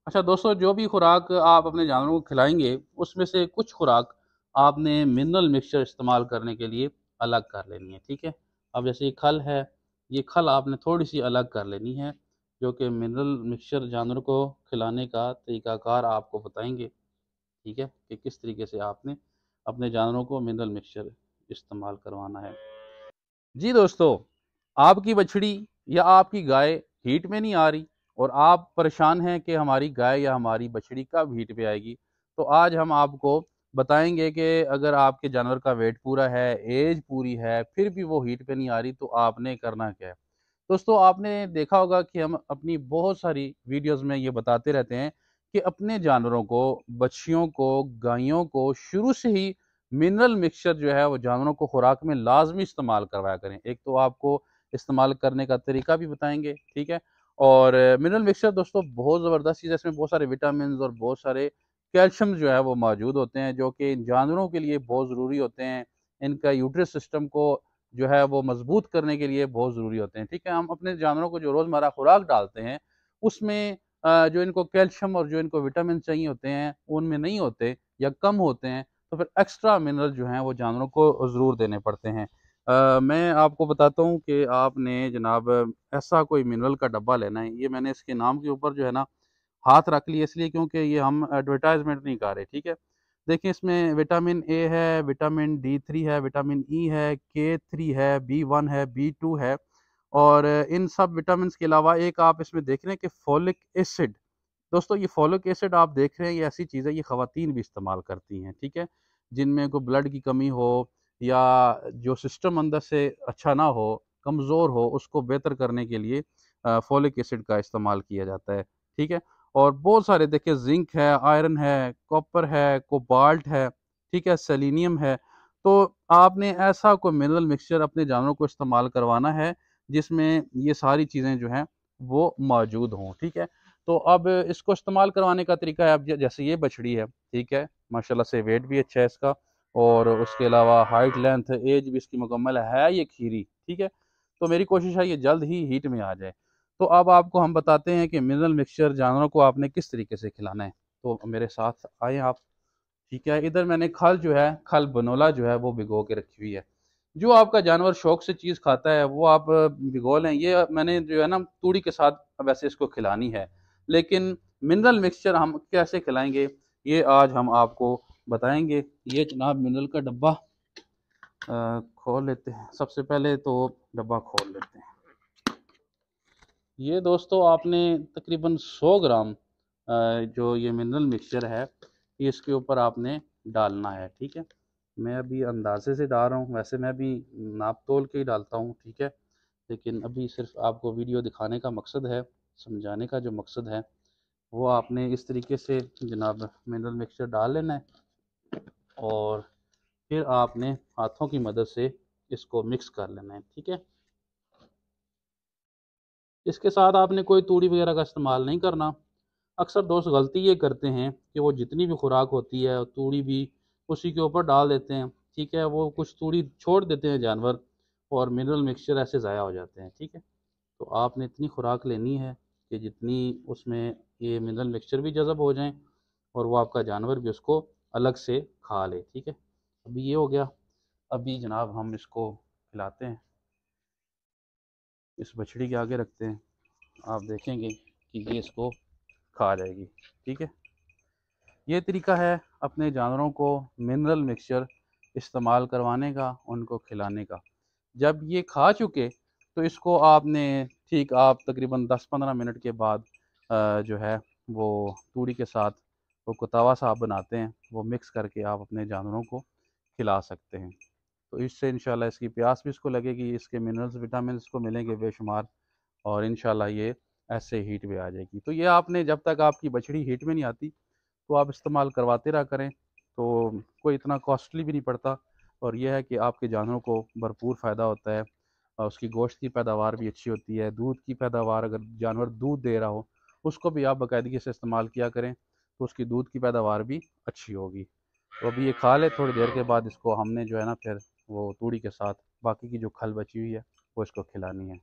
अच्छा दोस्तों, जो भी खुराक आप अपने जानवरों को खिलाएँगे, उसमें से कुछ खुराक आपने मिनरल मिक्सचर इस्तेमाल करने के लिए अलग कर लेनी है, ठीक है? अब जैसे ये खल है, ये खल आपने थोड़ी-सी अलग कर लेनी है, जो कि मिनरल मिक्सचर जानवरों को खिलाने का तरीकाकार आपको बताएँगे, ठीक है? कि किस तरीके से आपने अपने जानवरों को मिनरल मिक्सचर इस्तेमाल करवाना है। जी दोस्तों, आपकी बछड़ी या आपकी गाय हीट में नहीं आ रही और आप परेशान हैं कि हमारी गाय या हमारी बछड़ी कब हीट पे आएगी। तो आज हम आपको बताएँगे कि अगर आपके जानवर का वेट पूरा है, ऐज पूरी है, फिर भी वो हीट पे नहीं आ रही तो आपने करना क्या है? दोस्तों, आपने देखा होगा कि हम अपनी बहुत सारी वीडियोज़ में ये बताते रहते हैं कि अपने जानवरों को, बछियों को, गायों को शुरू से ही मिनरल मिक्सचर जो है वो जानवरों को खुराक में लाज़मी इस्तेमाल करवाया करें। एक तो आपको इस्तेमाल करने का तरीका भी बताएँगे, ठीक है? और मिनरल मिक्सचर दोस्तों बहुत ज़बरदस्त चीज़ है, इसमें बहुत सारे विटामिन्स और बहुत सारे कैल्शियम जो है वो मौजूद होते हैं, जो कि इन जानवरों के लिए बहुत ज़रूरी होते हैं। इनका यूट्रस सिस्टम को जो है वो मज़बूत करने के लिए बहुत ज़रूरी होते हैं, ठीक है? हम अपने जानवरों को जो रोज़मर्रा खुराक डालते हैं, उसमें जो इनको कैल्शियम और जो इनको विटामिन चाहिए होते हैं, उनमें नहीं होते या कम होते हैं, तो फिर एक्स्ट्रा मिनरल जो हैं वो जानवरों को ज़रूर देने पड़ते हैं। मैं आपको बताता हूँ कि आपने जनाब ऐसा कोई मिनरल का डब्बा लेना है, ये मैंने इसके नाम के ऊपर जो है ना हाथ रख लिया इसलिए क्योंकि ये हम एडवर्टाइज़मेंट नहीं कर रहे, ठीक है? देखिए इसमें विटामिन ए है, विटामिन डी3 है, विटामिन ई है, के3 है, बी1 है, बी2 है और इन सब विटामिन्स के अलावा एक आप इसमें देख रहे हैं कि फ़ोलिक एसिड। दोस्तों ये फ़ोलिक एसिड आप देख रहे हैं, ये ऐसी चीज़ है, ये ख़वातीन भी इस्तेमाल करती हैं, ठीक है? जिनमें कोई ब्लड की कमी हो या जो सिस्टम अंदर से अच्छा ना हो, कमज़ोर हो, उसको बेहतर करने के लिए फ़ोलिक एसिड का इस्तेमाल किया जाता है, ठीक है? और बहुत सारे देखिए ज़िंक है, आयरन है, कॉपर है, कोबाल्ट है, ठीक है? सेलेनियम है। तो आपने ऐसा कोई मिनरल मिक्सचर अपने जानवरों को इस्तेमाल करवाना है, जिसमें ये सारी चीज़ें जो हैं, वो मौजूद हों, ठीक है? तो अब इसको इस्तेमाल करवाने का तरीका है, अब जैसे ये बछड़ी है, ठीक है? माशाल्लाह से वेट भी अच्छा है इसका और उसके अलावा हाइट, लेंथ, ऐज भी इसकी मुकम्मल है ये खीरी, ठीक है? तो मेरी कोशिश है ये जल्द ही हीट में आ जाए। तो अब आपको हम बताते हैं कि मिनरल मिक्सचर जानवरों को आपने किस तरीके से खिलाना है। तो मेरे साथ आएँ आप, ठीक है? इधर मैंने खल जो है, खल बनोला जो है वो भिगो के रखी हुई है। जो आपका जानवर शौक से चीज़ खाता है वो आप भिगो लें। ये मैंने जो है ना तूड़ी के साथ वैसे इसको खिलानी है। लेकिन मिनरल मिक्सचर हम कैसे खिलाएँगे, ये आज हम आपको बताएँगे। ये जनाब मिनरल का डब्बा खोल लेते हैं। सबसे पहले तो डब्बा खोल लेते हैं। ये दोस्तों आपने तकरीबन 100 ग्राम जो ये मिनरल मिक्सचर है, ये इसके ऊपर आपने डालना है, ठीक है? मैं अभी अंदाज़े से डाल रहा हूँ, वैसे मैं भी नाप-तोल के ही डालता हूँ, ठीक है? लेकिन अभी सिर्फ़ आपको वीडियो दिखाने का मकसद है, समझाने का जो मकसद है, वो आपने इस तरीके से जनाब मिनरल मिक्सचर डाल लेना है और फिर आपने हाथों की मदद से इसको मिक्स कर लेना है, ठीक है? इसके साथ आपने कोई तूड़ी वगैरह का इस्तेमाल नहीं करना। अक्सर दोस्त गलती ये करते हैं कि वो जितनी भी खुराक होती है तूड़ी भी उसी के ऊपर डाल देते हैं, ठीक है? वो कुछ तूड़ी छोड़ देते हैं जानवर और मिनरल मिक्सचर ऐसे ज़ाया हो जाते हैं, ठीक है? तो आपने इतनी खुराक लेनी है कि जितनी उसमें ये मिनरल मिक्सचर भी जज़ब हो जाएँ और वो आपका जानवर भी उसको अलग से खा ले, ठीक है? अभी ये हो गया, अभी जनाब हम इसको खिलाते हैं। इस बछड़ी के आगे रखते हैं, आप देखेंगे कि ये इसको खा जाएगी, ठीक है? ये तरीका है अपने जानवरों को मिनरल मिक्सचर इस्तेमाल करवाने का, उनको खिलाने का। जब ये खा चुके तो इसको आपने ठीक आप तकरीबन 10-15 मिनट के बाद जो है वो तूड़ी के साथ वो कुतावा सा आप बनाते हैं, वो मिक्स करके आप अपने जानवरों को खिला सकते हैं। तो इससे इंशाल्लाह इसकी प्यास भी इसको लगेगी, इसके मिनरल्स, विटामिन्स इसको मिलेंगे बेशुमार और इंशाल्लाह ये ऐसे हीट में आ जाएगी। तो ये आपने जब तक आपकी बछड़ी हीट में नहीं आती तो आप इस्तेमाल करवाते रहा करें, तो कोई इतना कॉस्टली भी नहीं पड़ता और ये है कि आपके जानवरों को भरपूर फ़ायदा होता है और उसकी गोश्त की पैदावार भी अच्छी होती है, दूध की पैदावार अगर जानवर दूध दे रहा हो, उसको भी आप बाकायदगी से इस्तेमाल किया करें, तो उसकी दूध की पैदावार भी अच्छी होगी। तो अभी ये खा ले, थोड़ी देर के बाद इसको हमने जो है ना फिर वो तूड़ी के साथ बाकी की जो खल बची हुई है, वो इसको खिलानी है।